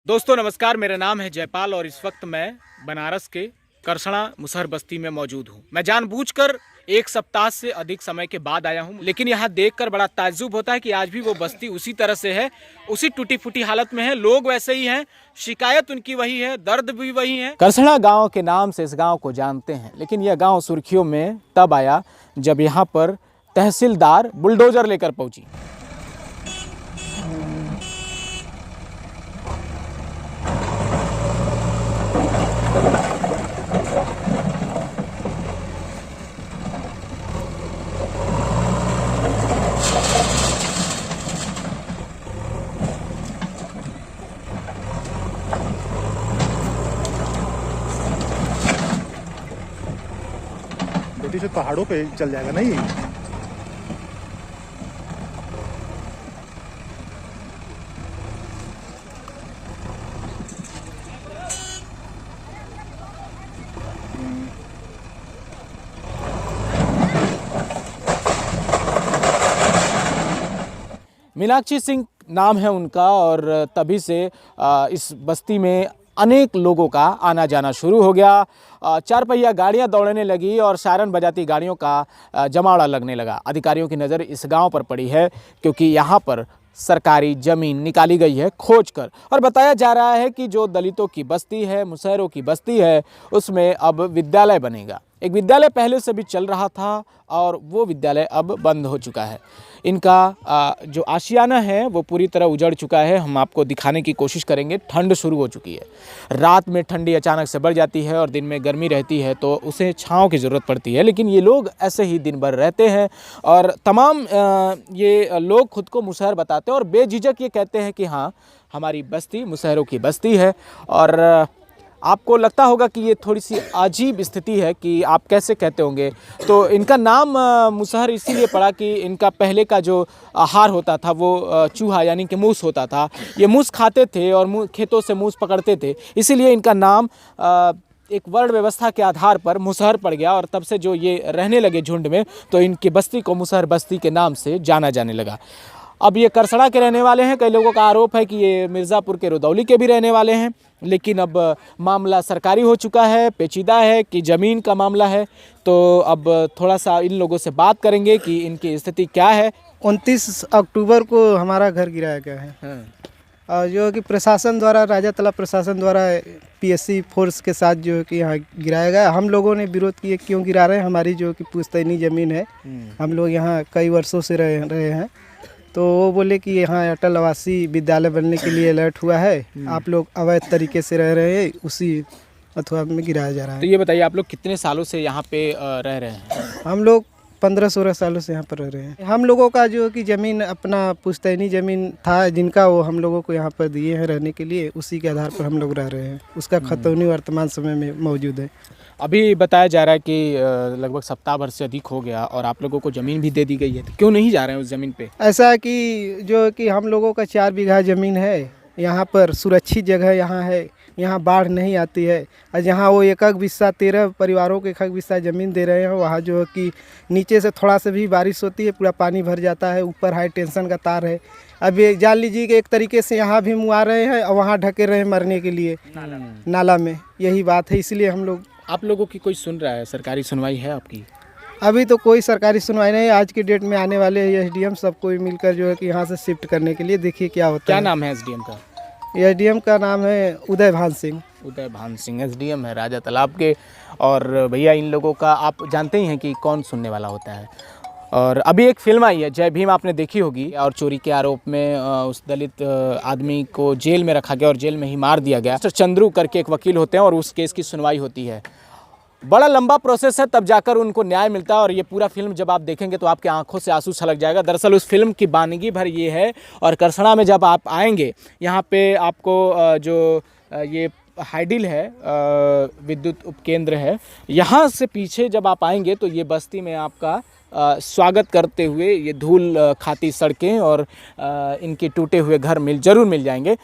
दोस्तों नमस्कार, मेरा नाम है जयपाल और इस वक्त मैं बनारस के करसणा मुसहर बस्ती में मौजूद हूँ। मैं जानबूझकर एक सप्ताह से अधिक समय के बाद आया हूँ, लेकिन यहाँ देखकर बड़ा ताज्जुब होता है कि आज भी वो बस्ती उसी तरह से है, उसी टूटी फूटी हालत में है। लोग वैसे ही हैं, शिकायत उनकी वही है, दर्द भी वही है। करसणा गाँव के नाम से इस गाँव को जानते हैं, लेकिन यह गाँव सुर्खियों में तब आया जब यहाँ पर तहसीलदार बुलडोजर लेकर पहुँची। बेटी से पहाड़ों पे चल जाएगा ना ये। मीनाक्षी सिंह नाम है उनका और तभी से इस बस्ती में अनेक लोगों का आना जाना शुरू हो गया। चार पहिया गाड़ियां दौड़ने लगी और सायरन बजाती गाड़ियों का जमावड़ा लगने लगा। अधिकारियों की नज़र इस गांव पर पड़ी है क्योंकि यहाँ पर सरकारी ज़मीन निकाली गई है खोजकर, और बताया जा रहा है कि जो दलितों की बस्ती है, मुसहरों की बस्ती है, उसमें अब विद्यालय बनेगा। एक विद्यालय पहले से भी चल रहा था और वो विद्यालय अब बंद हो चुका है। इनका जो आशियाना है वो पूरी तरह उजड़ चुका है। हम आपको दिखाने की कोशिश करेंगे। ठंड शुरू हो चुकी है, रात में ठंडी अचानक से बढ़ जाती है और दिन में गर्मी रहती है तो उसे छांव की ज़रूरत पड़ती है, लेकिन ये लोग ऐसे ही दिन भर रहते हैं और तमाम ये लोग खुद को मुसहर बताते हैं और बेझिझक ये कहते हैं कि हाँ, हमारी बस्ती मुसहरों की बस्ती है। और आपको लगता होगा कि ये थोड़ी सी अजीब स्थिति है कि आप कैसे कहते होंगे, तो इनका नाम मुसहर इसीलिए पड़ा कि इनका पहले का जो आहार होता था वो चूहा यानी कि मूस होता था। ये मूस खाते थे और खेतों से मूस पकड़ते थे, इसीलिए इनका नाम एक वर्ण व्यवस्था के आधार पर मुसहर पड़ गया। और तब से जो ये रहने लगे झुंड में तो इनकी बस्ती को मुसहर बस्ती के नाम से जाना जाने लगा। अब ये करसणा के रहने वाले हैं। कई लोगों का आरोप है कि ये मिर्ज़ापुर के रुदौली के भी रहने वाले हैं, लेकिन अब मामला सरकारी हो चुका है, पेचीदा है कि ज़मीन का मामला है। तो अब थोड़ा सा इन लोगों से बात करेंगे कि इनकी स्थिति क्या है। 29 अक्टूबर को हमारा घर गिराया गया है और जो कि प्रशासन द्वारा, राजा तलाब प्रशासन द्वारा पीएससी फोर्स के साथ जो कि यहाँ गिराया गया। हम लोगों ने विरोध किए, क्यों गिरा रहे हैं, हमारी जो कि पुश्तैनी ज़मीन है, हम लोग यहाँ कई वर्षों से रहे हैं। तो वो बोले कि यहाँ अटल आवासीय विद्यालय बनने के लिए अलर्ट हुआ है, आप लोग अवैध तरीके से रह रहे हैं, उसी अथवा में गिराया जा रहा है। तो ये बताइए, आप लोग कितने सालों से यहाँ पे रह रहे हैं? हम लोग 15-16 सालों से यहाँ पर रह रहे हैं। हम लोगों का जो कि ज़मीन अपना पुश्तैनी ज़मीन था जिनका, वो हम लोगों को यहाँ पर दिए हैं रहने के लिए, उसी के आधार पर हम लोग रह रहे हैं। उसका खतौनी वर्तमान समय में मौजूद है। अभी बताया जा रहा है कि लगभग सप्ताह भर से अधिक हो गया और आप लोगों को ज़मीन भी दे दी गई है, तो क्यों नहीं जा रहे हैं उस ज़मीन पे? ऐसा है कि जो कि हम लोगों का 4 बीघा ज़मीन है, यहाँ पर सुरक्षित जगह यहाँ है, यहाँ बाढ़ नहीं आती है। और जहाँ वो एक हिस्सा 13 परिवारों को एक हिस्सा ज़मीन दे रहे हैं, वहाँ जो है कि नीचे से थोड़ा सा भी बारिश होती है पूरा पानी भर जाता है, ऊपर हाई टेंशन का तार है। अब ये जान लीजिए कि एक तरीके से यहाँ भी मुआ रहे हैं और वहाँ ढके रहे मरने के लिए नाला में। यही बात है, इसलिए हम लोग। आप लोगों की कोई सुन रहा है? सरकारी सुनवाई है आपकी? अभी तो कोई सरकारी सुनवाई नहीं। आज की डेट में आने वाले एसडीएम सब कोई मिलकर जो है कि यहाँ से शिफ्ट करने के लिए, देखिए क्या होता है। क्या नाम है एसडीएम का? एसडीएम का नाम है उदय भान सिंह। उदय भान सिंह एसडीएम है राजा तालाब के। और भैया, इन लोगों का आप जानते ही हैं कि कौन सुनने वाला होता है। और अभी एक फिल्म आई है जय भीम, आपने देखी होगी, और चोरी के आरोप में उस दलित आदमी को जेल में रखा गया और जेल में ही मार दिया गया। मिस्टर चंद्रू करके एक वकील होते हैं और उस केस की सुनवाई होती है। बड़ा लंबा प्रोसेस है, तब जाकर उनको न्याय मिलता है। और ये पूरा फिल्म जब आप देखेंगे तो आपकी आंखों से आंसू छलक जाएगा। दरअसल उस फिल्म की वानगी भर ये है। और करसणा में जब आप आएंगे, यहाँ पे आपको जो ये हाइडिल है, विद्युत उपकेंद्र है, यहाँ से पीछे जब आप आएंगे तो ये बस्ती में आपका स्वागत करते हुए ये धूल खाती सड़कें और इनके टूटे हुए घर ज़रूर मिल जाएंगे।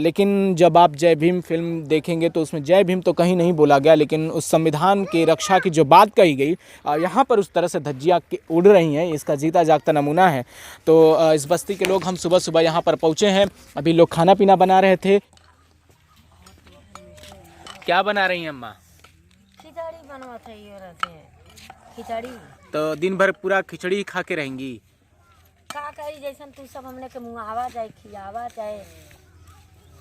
लेकिन जब आप जय भीम फिल्म देखेंगे तो उसमें जय भीम तो कहीं नहीं बोला गया, लेकिन उस संविधान की रक्षा की जो बात कही गई, यहाँ पर उस तरह से धज्जियाँ उड़ रही हैं। इसका जीता जागता नमूना है। तो इस बस्ती के लोग, हम सुबह सुबह यहाँ पर पहुँचे हैं। अभी लोग खाना पीना बना रहे थे। क्या बना रही हैं अम्मा? खिचड़ी बनवत है ये रहते खिचड़ी तो दिन भर पूरा खिचड़ी खा के रहेंगी? का करी जैसन तू सब हमने के मुँहावा चाहे खियावा चाहे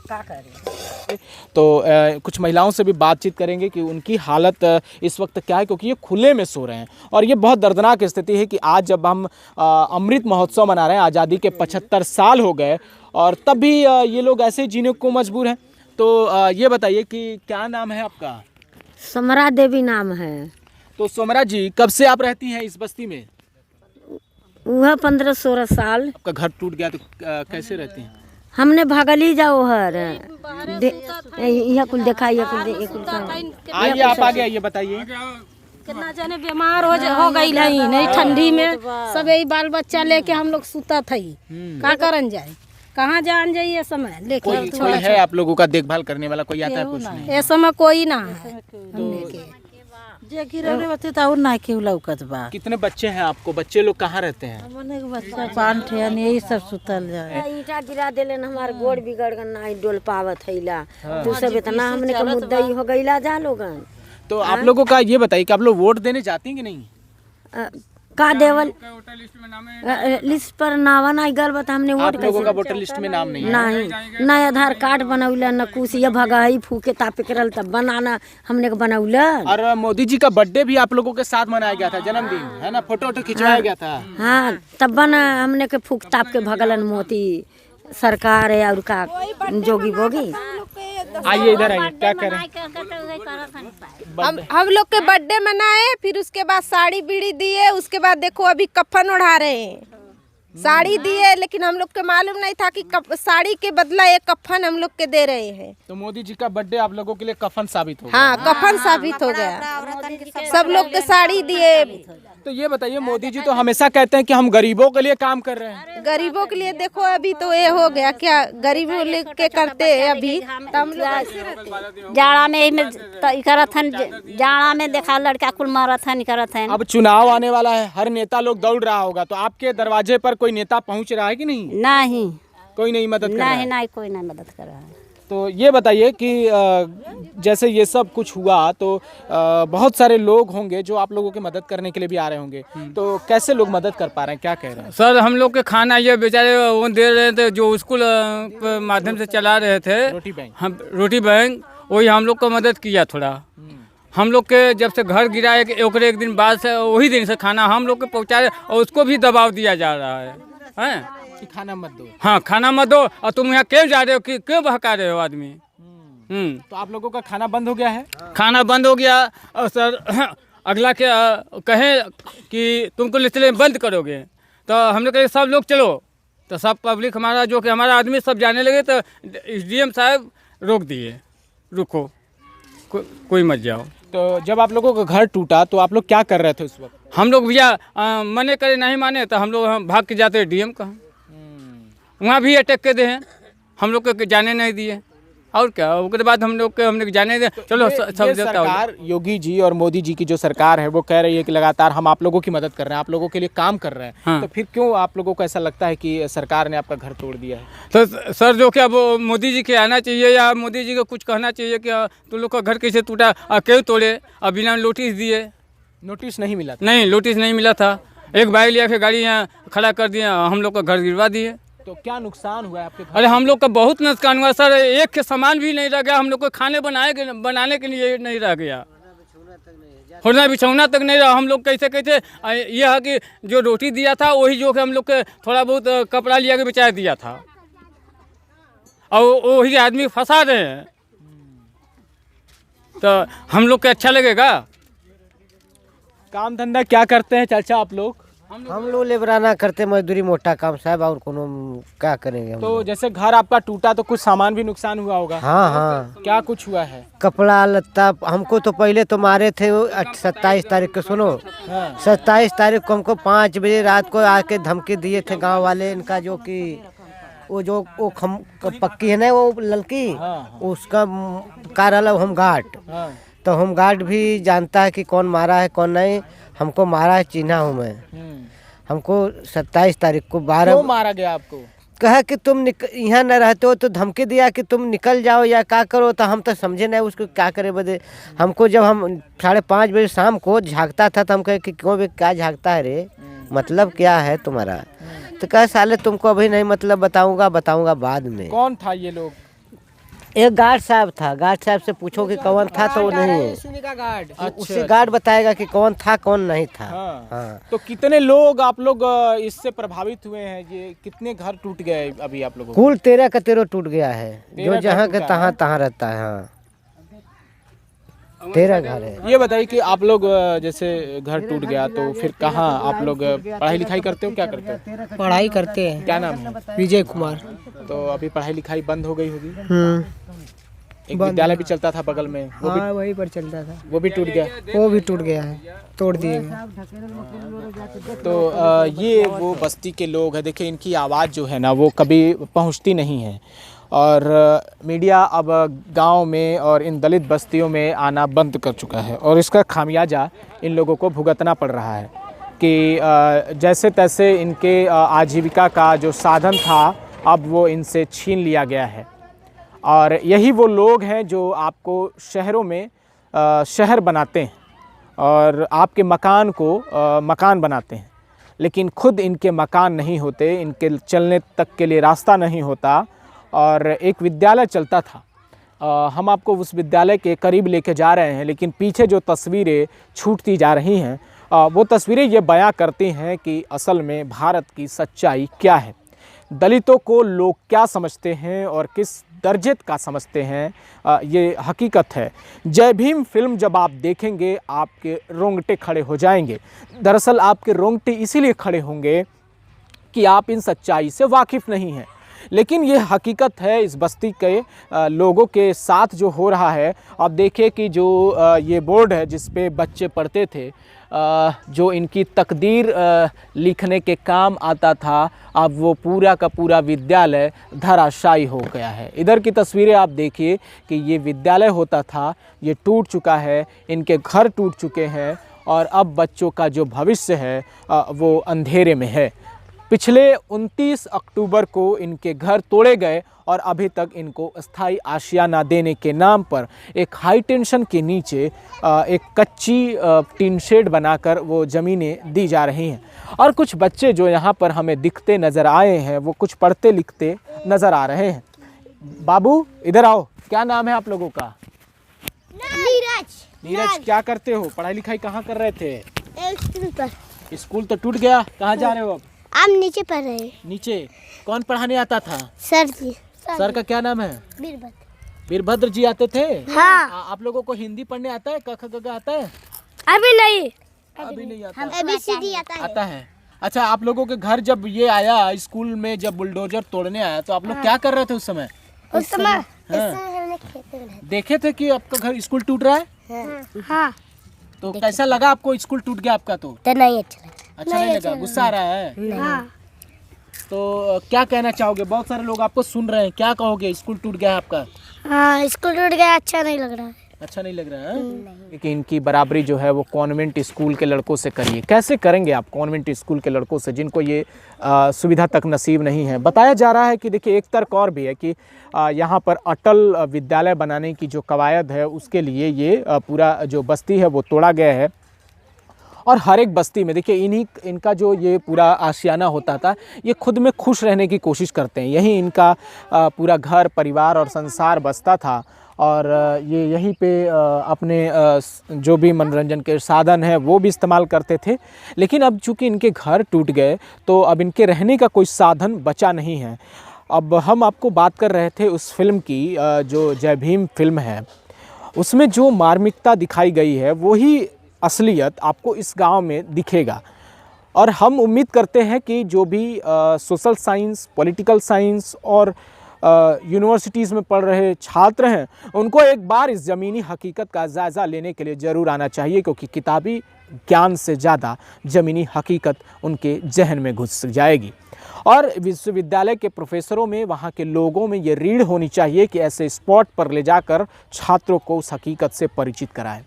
का करी। तो कुछ महिलाओं से भी बातचीत करेंगे कि उनकी हालत इस वक्त क्या है, क्योंकि ये खुले में सो रहे हैं और ये बहुत दर्दनाक स्थिति है कि आज जब हम अमृत महोत्सव मना रहे हैं, आज़ादी के 75 साल हो गए और तब भी ये लोग ऐसे जीने को मजबूर हैं। तो ये बताइए कि क्या नाम है आपका? समरा देवी नाम है। तो सोमरा जी, कब से आप रहती हैं इस बस्ती में? वह 15-16 साल। आपका घर टूट गया तो कैसे रहती हैं? हमने भगली जाओ हर यह कुल देखा आइए आप आगे आइए, बताइए। कितना जने बीमार हो गई है नहीं ठंडी में, सब यही बाल बच्चा लेके हम लोग सुता थी। का करन जाए, कहाँ जान जाइए समय लेके। कोई है आप लोगों का देखभाल करने वाला? कोई आता है? कुछ नहीं, ये समय कोई ना है हमने के। कितने बच्चे हैं आपको? बच्चे लोग कहाँ रहते हैं? बच्चा 5 यही सब सुतल जाए। ईटा गिरा देले न हमार गोड़ बिगड़ गन ना डोल पावत हैला। तू सब इतना हमने के मुद्दई हो गईला जा लोगन। तो आप लोगों का ये बताइए कि आप लोग वोट देने जाती हैं कि नहीं? का देवल लिस्ट पर नावा नहीं गल बता हमने वोट आप लोगों का वोटर लिस्ट में नाम नहीं है? नहीं, न आधार कार्ड बनौला न कुछ, ये भगाई फूके तापे करल तब बनाना हमने के बनौला। और मोदी जी का बर्थडे भी आप लोगों के साथ मनाया गया था, जन्मदिन है ना, फोटो खिंचवाया गया था। हाँ, तब बना हमने के फूक ताप के भगलन मोती सरकार है और का जोगी बोगी। आइए इधर आइए, क्या करें? हम लोग के बर्थडे मनाए, फिर उसके बाद साड़ी बीड़ी दिए, उसके बाद देखो अभी कफन उड़ा रहे हैं। साड़ी दिए लेकिन हम लोग के मालूम नहीं था कि साड़ी के बदला एक कफन हम लोग के दे रहे हैं। तो मोदी जी का बर्थडे आप लोगों के लिए कफन साबित हो गया। हाँ, कफन साबित हो गया। सब लोग के साड़ी दिए। तो ये बताइए, मोदी जी तो हमेशा कहते हैं कि हम गरीबों के लिए काम कर रहे हैं। गरीबों के लिए देखो अभी तो ये हो गया, क्या गरीबों के करते हैं अभी। हम लोग जाड़ा में करत हन, जाड़ा में देखा लड़का कुल मारत हन करत हन। अब चुनाव आने वाला है, हर नेता लोग दौड़ रहा होगा, तो आपके दरवाजे पर कोई नेता पहुंच रहा है कि नहीं? नहीं, कोई नहीं मदद कर रहा है? नहीं, कोई नहीं मदद कर रहा है। तो ये बताइए कि जैसे ये सब कुछ हुआ तो बहुत सारे लोग होंगे जो आप लोगों की मदद करने के लिए भी आ रहे होंगे, तो कैसे लोग मदद कर पा रहे हैं, क्या कह रहे हैं? सर, हम लोग के खाना ये बेचारे वो दे रहे थे जो स्कूल माध्यम से चला रहे थे, रोटी बैंक। हम रोटी बैंक, वही हम लोग को मदद किया थोड़ा। हम लोग के जब से घर गिरा है, एक दिन बाद से वही दिन से खाना हम लोग को पहुँचाए और उसको भी दबाव दिया जा रहा है कि खाना मत दो। हाँ, खाना मत दो, और तुम यहाँ क्यों जा रहे हो, क्यों बहका रहे हो आदमी? तो आप लोगों का खाना बंद हो गया है? खाना बंद हो गया। और सर अगला के कहें कि तुमको लिस्ट बंद करोगे, तो हम लोग कहे सब लोग चलो, तो सब पब्लिक हमारा जो कि हमारा आदमी सब जाने लगे, तो SDM साहब रोक दिए, रुको कोई मत जाओ। तो जब आप लोगों का घर टूटा तो आप लोग क्या कर रहे थे उस वक्त? हम लोग भैया मने करे नहीं माने तो हम लोग भाग के जाते DM का, वहाँ भी अटैक के दे हैं, हम लोग को जाने नहीं दिए। और क्या, उसके बाद हम लोग जाने दे, चलो सब सरकार, योगी जी और मोदी जी की जो सरकार है वो कह रही है कि लगातार हम आप लोगों की मदद कर रहे हैं, आप लोगों के लिए काम कर रहे हैं। हाँ। तो फिर क्यों आप लोगों को ऐसा लगता है कि सरकार ने आपका घर तोड़ दिया है? तो सर जो कि अब मोदी जी के आना चाहिए या मोदी जी को कुछ कहना चाहिए कि तुम लोग का घर कैसे टूटा, क्यों तोड़े, अब बिना नोटिस दिए। नोटिस नहीं मिला था? नहीं, नोटिस नहीं मिला था। एक बाइक लिया के गाड़ी यहाँ खड़ा कर दिया, हम लोग का घर गिरवा दिए। तो क्या नुकसान हुआ है आपके घर? अरे हम लोग का बहुत नुकसान हुआ सर, एक के सामान भी नहीं रह गया, हम लोग को खाने बनाने के लिए नहीं रह गया, होना बिछौना तक नहीं रहा। हम लोग कैसे ये है कि जो रोटी दिया था वही जो कि हम लोग के थोड़ा बहुत कपड़ा लिया के बेचा दिया था, और वही आदमी फंसा रहे हैं, तो हम लोग को अच्छा लगेगा? काम धंधा क्या करते हैं चाचा आप लोग? हम लोग लेबराना करते, मजदूरी मोटा काम साहब, और कोनो क्या करेंगे हम तो लोग। जैसे घर आपका टूटा तो कुछ सामान भी नुकसान हुआ होगा? हाँ हाँ, क्या कुछ हुआ है? कपड़ा लत्ता। हमको तो पहले तो मारे थे 27 तारीख को, सुनो, 27 तारीख को हमको 5 बजे रात को आके धमकी दिए थे गांव वाले, इनका जो कि वो पक्की है ना, वो ललकी, उसका कार्यालय होमगार्ड। तो होमगार्ड भी जानता है कि कौन मारा है कौन नहीं। हमको मारा है, चिन्हा हूँ मैं। हमको 27 तारीख को 12। क्यों मारा गया आपको? कहा कि तुम यहाँ न रहते हो तो धमकी दिया कि तुम निकल जाओ या क्या करो, तो हम तो समझे नहीं उसको क्या करे बदे। हमको जब हम 5:30 बजे शाम को झाँकता था तो हम कहे कि क्यों भी क्या झाँकता है रे, मतलब क्या है तुम्हारा। तो कहा साले तुमको अभी नहीं मतलब बताऊंगा बाद में। कौन था ये लोग? एक गार्ड साहब था, गार्ड साहब से पूछो कि कौन था तो वो नहीं है, उससे गार्ड बताएगा कि कौन था कौन नहीं था। हाँ। तो कितने लोग आप लोग इससे प्रभावित हुए हैं? ये कितने घर टूट गए अभी आप लोगों को? कुल 13 का 13 टूट गया है, 13 जो जहाँ टूटा के तहाँ रहता है। हाँ 13 घर है। ये बताइए कि आप लोग जैसे घर टूट गया तो फिर कहाँ आप लोग पढ़ाई लिखाई करते हो, क्या करते हो? पढ़ाई करते हैं। क्या नाम है? विजय कुमार। तो अभी पढ़ाई लिखाई बंद हो गई होगी? एक विद्यालय भी चलता था बगल में, वो भी वहीं पर चलता था, वो भी टूट गया। वो भी टूट गया है, तोड़ दिए गए। तो ये वो बस्ती के लोग हैं। देखिए इनकी आवाज़ जो है ना वो कभी पहुंचती नहीं है, और मीडिया अब गांव में और इन दलित बस्तियों में आना बंद कर चुका है, और इसका खामियाजा इन लोगों को भुगतना पड़ रहा है कि जैसे तैसे इनके आजीविका का जो साधन था अब वो इनसे छीन लिया गया है। और यही वो लोग हैं जो आपको शहरों में शहर बनाते हैं और आपके मकान को मकान बनाते हैं, लेकिन खुद इनके मकान नहीं होते, इनके चलने तक के लिए रास्ता नहीं होता। और एक विद्यालय चलता था, हम आपको उस विद्यालय के करीब लेके जा रहे हैं, लेकिन पीछे जो तस्वीरें छूटती जा रही हैं वो तस्वीरें ये बयां करती हैं कि असल में भारत की सच्चाई क्या है, दलितों को लोग क्या समझते हैं और किस दर्जे का समझते हैं। ये हकीकत है। जय भीम फिल्म जब आप देखेंगे आपके रोंगटे खड़े हो जाएंगे। दरअसल आपके रोंगटे इसीलिए खड़े होंगे कि आप इन सच्चाई से वाकिफ़ नहीं हैं, लेकिन ये हकीकत है इस बस्ती के लोगों के साथ जो हो रहा है। आप देखिए कि जो ये बोर्ड है जिस पे बच्चे पढ़ते थे, जो इनकी तकदीर लिखने के काम आता था, अब वो पूरा का पूरा विद्यालय धराशायी हो गया है। इधर की तस्वीरें आप देखिए कि ये विद्यालय होता था, ये टूट चुका है, इनके घर टूट चुके हैं, और अब बच्चों का जो भविष्य है वो अंधेरे में है। पिछले 29 अक्टूबर को इनके घर तोड़े गए और अभी तक इनको स्थायी आशियाना देने के नाम पर एक हाई टेंशन के नीचे एक कच्ची टीन शेड बनाकर वो ज़मीनें दी जा रही हैं। और कुछ बच्चे जो यहाँ पर हमें दिखते नज़र आए हैं वो कुछ पढ़ते लिखते नज़र आ रहे हैं। बाबू इधर आओ, क्या नाम है आप लोगों का? नीरज। क्या करते हो? पढ़ाई लिखाई कहाँ कर रहे थे? स्कूल पर। स्कूल तो टूट गया, कहाँ जा रहे हो अब? हम नीचे पढ़ रहे हैं। नीचे कौन पढ़ाने आता था? सर जी। सर का क्या नाम है? वीरभद्र। वीरभद्र जी आते थे? हाँ। आप लोगों को हिंदी पढ़ने आता है? क ख ग घ आता है? अभी नहीं। अभी नहीं आता। ABCD आता है। अच्छा, आप लोगों के घर जब ये आया स्कूल में, जब बुलडोजर तोड़ने आया तो आप लोग क्या कर रहे थे उस समय? उस समय हाँ। देखे थे कि आपका घर स्कूल टूट रहा है? हाँ। तो कैसा लगा आपको? स्कूल टूट गया आपका तो नहीं अच्छा नहीं लगा? गुस्सा आ रहा है? हाँ। तो क्या कहना चाहोगे? बहुत सारे लोग आपको सुन रहे हैं, क्या कहोगे? स्कूल टूट गया आपका? हाँ, स्कूल टूट गया, अच्छा नहीं लग रहा है। अच्छा नहीं लग रहा है कि इनकी बराबरी जो है वो कॉन्वेंट स्कूल के लड़कों से करिए। कैसे करेंगे आप कॉन्वेंट स्कूल के लड़कों से जिनको ये सुविधा तक नसीब नहीं है? बताया जा रहा है कि देखिए एक तर्क और भी है कि यहाँ पर अटल विद्यालय बनाने की जो कवायद है उसके लिए ये पूरा जो बस्ती है वो तोड़ा गया है। और हर एक बस्ती में देखिए इनका जो ये पूरा आशियाना होता था, ये खुद में खुश रहने की कोशिश करते हैं। यही इनका पूरा घर परिवार और संसार बसता था, और ये यहीं पे अपने जो भी मनोरंजन के साधन है वो भी इस्तेमाल करते थे। लेकिन अब चूँकि इनके घर टूट गए तो अब इनके रहने का कोई साधन बचा नहीं है। अब हम आपको बात कर रहे थे उस फिल्म की, जो जय भीम फिल्म है, उसमें जो मार्मिकता दिखाई गई है वही असलियत आपको इस गांव में दिखेगा। और हम उम्मीद करते हैं कि जो भी सोशल साइंस, पॉलिटिकल साइंस और यूनिवर्सिटीज़ में पढ़ रहे छात्र हैं उनको एक बार इस ज़मीनी हकीकत का जायज़ा लेने के लिए ज़रूर आना चाहिए, क्योंकि किताबी ज्ञान से ज़्यादा ज़मीनी हकीकत उनके जहन में घुस जाएगी। और विश्वविद्यालय के प्रोफेसरों में, वहाँ के लोगों में ये रीढ़ होनी चाहिए कि ऐसे स्पॉट पर ले जाकर छात्रों को उस हकीकत से परिचित कराएं।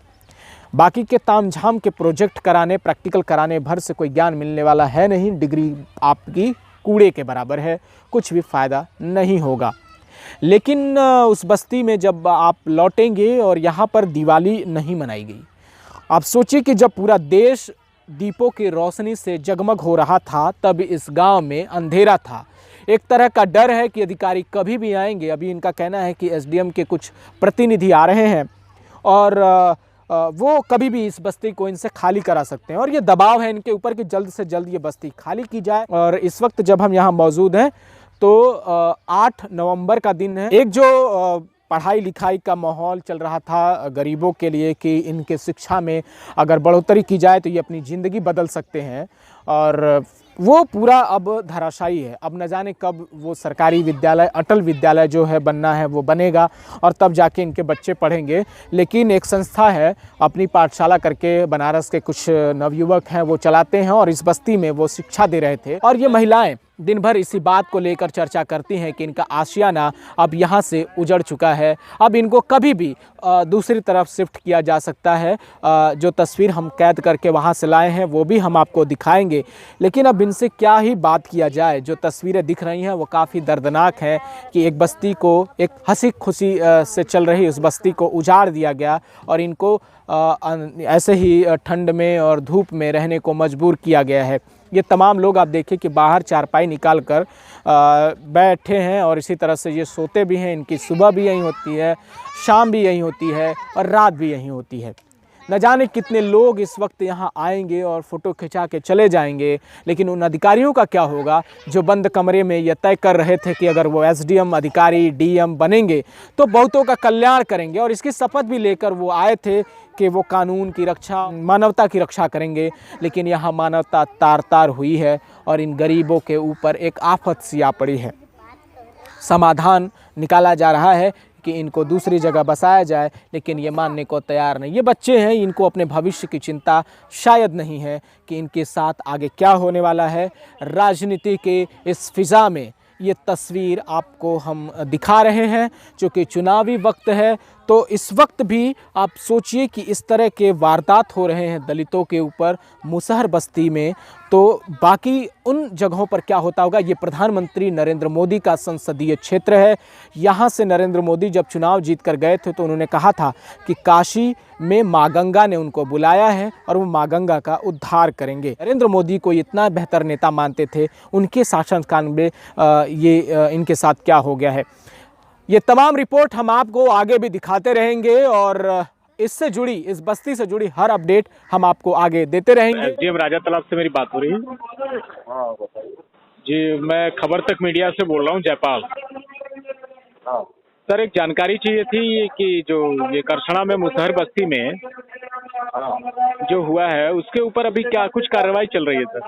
बाकी के तामझाम के प्रोजेक्ट कराने, प्रैक्टिकल कराने भर से कोई ज्ञान मिलने वाला है नहीं। डिग्री आपकी कूड़े के बराबर है, कुछ भी फ़ायदा नहीं होगा। लेकिन उस बस्ती में जब आप लौटेंगे और यहाँ पर दिवाली नहीं मनाई गई। आप सोचिए कि जब पूरा देश दीपों की रोशनी से जगमग हो रहा था, तब इस गांव में अंधेरा था। एक तरह का डर है कि अधिकारी कभी भी आएंगे। अभी इनका कहना है कि एसडीएम के कुछ प्रतिनिधि आ रहे हैं और वो कभी भी इस बस्ती को इनसे खाली करा सकते हैं और ये दबाव है इनके ऊपर कि जल्द से जल्द ये बस्ती खाली की जाए। और इस वक्त जब हम यहाँ मौजूद हैं तो 8 नवंबर का दिन है। एक जो पढ़ाई लिखाई का माहौल चल रहा था गरीबों के लिए कि इनके शिक्षा में अगर बढ़ोतरी की जाए तो ये अपनी ज़िंदगी बदल सकते हैं, और वो पूरा अब धराशायी है। अब न जाने कब वो सरकारी विद्यालय, अटल विद्यालय जो है बनना है वो बनेगा और तब जाके इनके बच्चे पढ़ेंगे। लेकिन एक संस्था है अपनी पाठशाला करके, बनारस के कुछ नवयुवक हैं वो चलाते हैं और इस बस्ती में वो शिक्षा दे रहे थे। और ये महिलाएं दिन भर इसी बात को लेकर चर्चा करती हैं कि इनका आशियाना अब यहाँ से उजड़ चुका है, अब इनको कभी भी दूसरी तरफ शिफ्ट किया जा सकता है। जो तस्वीर हम कैद करके वहाँ से लाए हैं वो भी हम आपको दिखाएंगे। लेकिन अब इनसे क्या ही बात किया जाए। जो तस्वीरें दिख रही हैं वो काफ़ी दर्दनाक हैं कि एक बस्ती को, एक हंसी खुशी से चल रही उस बस्ती को उजाड़ दिया गया और इनको ऐसे ही ठंड में और धूप में रहने को मजबूर किया गया है। ये तमाम लोग आप देखिए कि बाहर चारपाई निकाल कर बैठे हैं और इसी तरह से ये सोते भी हैं। इनकी सुबह भी यहीं होती है, शाम भी यहीं होती है और रात भी यहीं होती है। न जाने कितने लोग इस वक्त यहाँ आएंगे और फ़ोटो खिंचा के चले जाएंगे। लेकिन उन अधिकारियों का क्या होगा जो बंद कमरे में ये तय कर रहे थे कि अगर वो एसडीएम अधिकारी, डीएम बनेंगे तो बहुतों का कल्याण करेंगे, और इसकी शपथ भी लेकर वो आए थे कि वो कानून की रक्षा, मानवता की रक्षा करेंगे। लेकिन यहाँ मानवता तार तार हुई है और इन गरीबों के ऊपर एक आफत सी आ पड़ी है। समाधान निकाला जा रहा है कि इनको दूसरी जगह बसाया जाए, लेकिन ये मानने को तैयार नहीं। ये बच्चे हैं, इनको अपने भविष्य की चिंता शायद नहीं है कि इनके साथ आगे क्या होने वाला है। राजनीति के इस फिज़ा में ये तस्वीर आपको हम दिखा रहे हैं, चूँकि चुनावी वक्त है। तो इस वक्त भी आप सोचिए कि इस तरह के वारदात हो रहे हैं दलितों के ऊपर मुसहर बस्ती में, तो बाकी उन जगहों पर क्या होता होगा। ये प्रधानमंत्री नरेंद्र मोदी का संसदीय क्षेत्र है। यहाँ से नरेंद्र मोदी जब चुनाव जीत कर गए थे तो उन्होंने कहा था कि काशी में माँ गंगा ने उनको बुलाया है और वो माँ गंगा का उद्धार करेंगे। नरेंद्र मोदी को इतना बेहतर नेता मानते थे, उनके शासनकाल में इनके साथ क्या हो गया है। ये तमाम रिपोर्ट हम आपको आगे भी दिखाते रहेंगे और इससे जुड़ी, इस बस्ती से जुड़ी हर अपडेट हम आपको आगे देते रहेंगे। एसडीएम राजा तालाब से मेरी बात हो रही है जी। मैं खबर तक मीडिया से बोल रहा हूँ, जयपाल। सर, एक जानकारी चाहिए थी कि जो ये करसना में मुसहर बस्ती में जो हुआ है उसके ऊपर अभी क्या कुछ कार्रवाई चल रही है सर?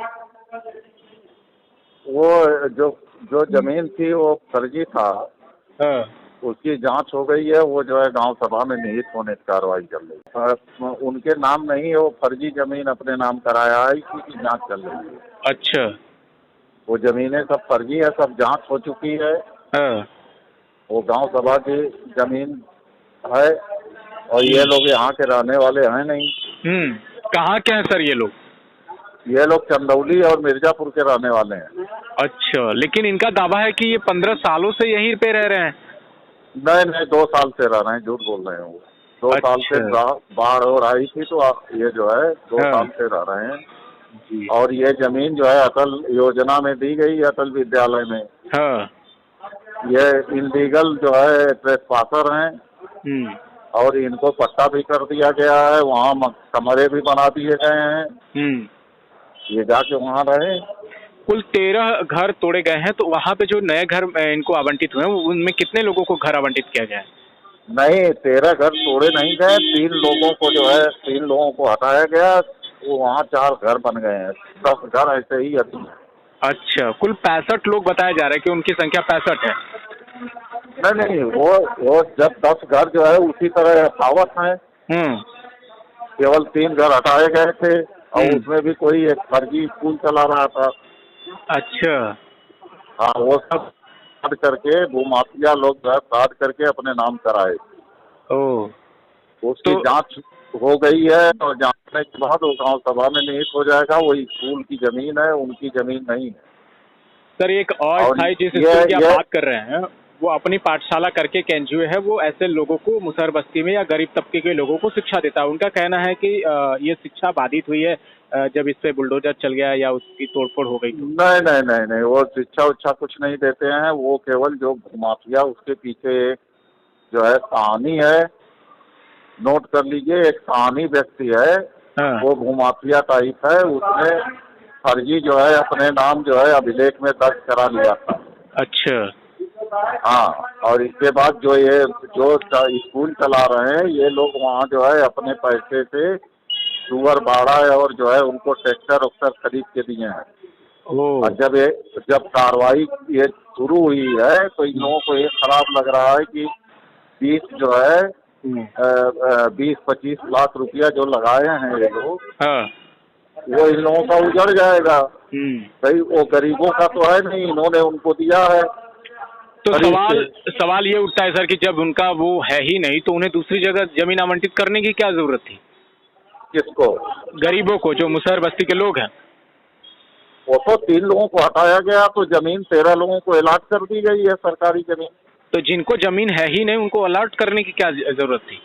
वो जो जमीन थी वो फर्जी था, उसकी जांच हो गई है। वो जो है गांव सभा में निहित होने की कार्रवाई चल रही है। उनके नाम नहीं, वो फर्जी जमीन अपने नाम कराया है, इसी की जांच चल रही है। अच्छा, वो जमीनें सब फर्जी है, सब जांच हो चुकी है। वो गांव सभा की जमीन है और ये लोग यहाँ के रहने वाले हैं नहीं। कहाँ के हैं सर ये लोग? ये लोग चंदौली और मिर्जापुर के रहने वाले हैं। अच्छा, लेकिन इनका दावा है कि ये 15 सालों से यहीं पे रह रहे हैं। नहीं, 2 साल से रह रहे हैं, झूठ बोल रहे हैं। वो 2 साल से बाढ़ और आई थी तो ये जो है 2 साल से रह रहे हैं। और ये जमीन जो है अटल योजना में दी गई, अटल विद्यालय में। ये इनलीगल जो है ट्रेसपासर हैं और इनको पट्टा भी कर दिया गया है। वहाँ कमरे भी बना दिए गए हैं, ये जाके वहाँ रहे। कुल 13 घर तोड़े गए हैं, तो वहाँ पे जो नए घर इनको आवंटित हुए हैं उनमें कितने लोगों को घर आवंटित किया गया है? नहीं, 13 घर तोड़े नहीं गए, 3 लोगों को जो है 3 लोगों को हटाया गया। वो वहाँ 4 घर बन गए हैं, 10 घर ऐसे ही अभी। अच्छा, कुल 65 लोग बताया जा रहा है कि उनकी संख्या 65 है। नहीं, वो जब 10 घर जो है उसी तरह यथावत है। केवल 3 घर हटाए गए थे और उसमें भी कोई एक फर्जी स्कूल चला रहा था। अच्छा, हाँ, वो सब काट करके भूमाफिया लोग काट करके अपने नाम कराए। उसकी जांच हो गई है और जांचने के बाद वो गांव सभा में निहित हो जाएगा। वही स्कूल की जमीन है, उनकी जमीन नहीं है। सर एक और और स्थायी जिस ये- स्कूल की आप ये- बात कर रहे हैं वो अपनी पाठशाला करके एक एनजीओ है, वो ऐसे लोगों को मुसहर बस्ती में या गरीब तबके के लोगों को शिक्षा देता है। उनका कहना है कि ये शिक्षा बाधित हुई है जब इस पे बुलडोजर चल गया या उसकी तोड़फोड़ हो गई तो। नहीं नहीं नहीं नहीं, वो शिक्षा उच्छा कुछ नहीं देते हैं। वो केवल जो माफिया उसके पीछे जो है कहानी है, नोट कर लीजिए, एक कहानी व्यक्ति है, हाँ। वो भूमाफिया टाइप है। उसने फर्जी जो है अपने नाम जो है अभिलेख में दर्ज करा लिया था। अच्छा। हाँ, और इसके बाद जो ये जो स्कूल चला रहे हैं ये लोग वहाँ जो है अपने पैसे से सुअर बाड़ा है और जो है उनको ट्रैक्टर उक्टर खरीद के दिए हैं। ओह। और जब कार्रवाई ये शुरू हुई है तो इन लोगों को ये खराब लग रहा है कि 20 जो है 20-25 लाख रुपया जो लगाए हैं ये लोग, हाँ। वो इन लोगों का उजड़ जाएगा। भाई वो गरीबों का तो है नहीं, इन्होंने उनको दिया है। तो सवाल ये उठता है सर कि जब उनका वो है ही नहीं तो उन्हें दूसरी जगह जमीन आवंटित करने की क्या जरूरत थी? किसको? गरीबों को, जो मुसहर बस्ती के लोग हैं। वो तो 3 लोगों को हटाया गया तो जमीन 13 लोगों को अलॉट कर दी गई है, सरकारी जमीन। तो जिनको जमीन है ही नहीं उनको अलॉट करने की क्या जरूरत थी?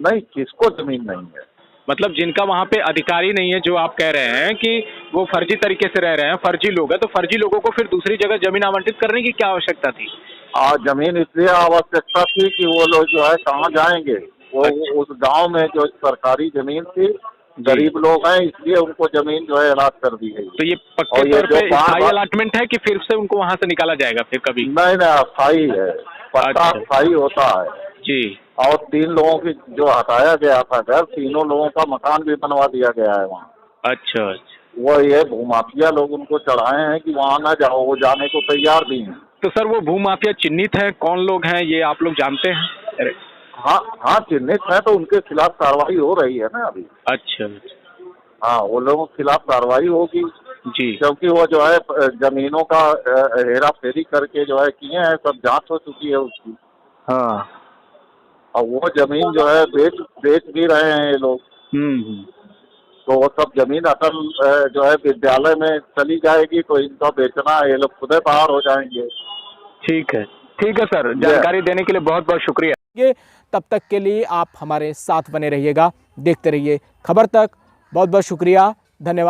नहीं, किसको जमीन नहीं है? मतलब जिनका वहाँ पे अधिकारी नहीं है, जो आप कह रहे हैं कि वो फर्जी तरीके से रह रहे हैं, फर्जी लोग हैं, तो फर्जी लोगों को फिर दूसरी जगह जमीन आवंटित करने की क्या आवश्यकता थी? जमीन इसलिए आवश्यकता थी कि वो लोग जो है कहाँ जाएंगे। वो उस गांव में जो सरकारी जमीन थी, गरीब लोग हैं, इसलिए उनको जमीन जो है अलॉट कर दी गई। तो ये पक्के तौर पे स्थायी अलॉटमेंट है कि फिर से उनको वहाँ से निकाला जाएगा फिर कभी? नहीं नहीं, अस्थायी है, पट्टा अस्थायी होता है जी। और 3 लोगों की जो हटाया गया था घर, 3 लोगों का मकान भी बनवा दिया गया है वहाँ। अच्छा। वो ये भूमाफिया लोग उनको चढ़ाए हैं कि वहाँ ना जाओ, वो जाने को तैयार भी हैं। तो सर वो भूमाफिया चिन्हित है, कौन लोग हैं ये आप लोग जानते हैं? अरे हाँ चिन्हित है, तो उनके खिलाफ कार्रवाई हो रही है ना अभी। अच्छा। हाँ, वो लोगों के खिलाफ कार्रवाई होगी जी, क्योंकि वो जो है जमीनों का हेरा फेरी करके जो है किए हैं, सब जांच हो चुकी है उसकी। हाँ। और वो जमीन जो है बेच भी रहे हैं ये लोग। तो वो सब जमीन असल जो है विद्यालय में चली जाएगी, तो इनका बेचना ये लोग खुद बाहर हो जाएंगे। ठीक है सर, जानकारी देने के लिए बहुत बहुत शुक्रिया। तब तक के लिए आप हमारे साथ बने रहिएगा, देखते रहिए खबर तक। बहुत बहुत शुक्रिया, धन्यवाद।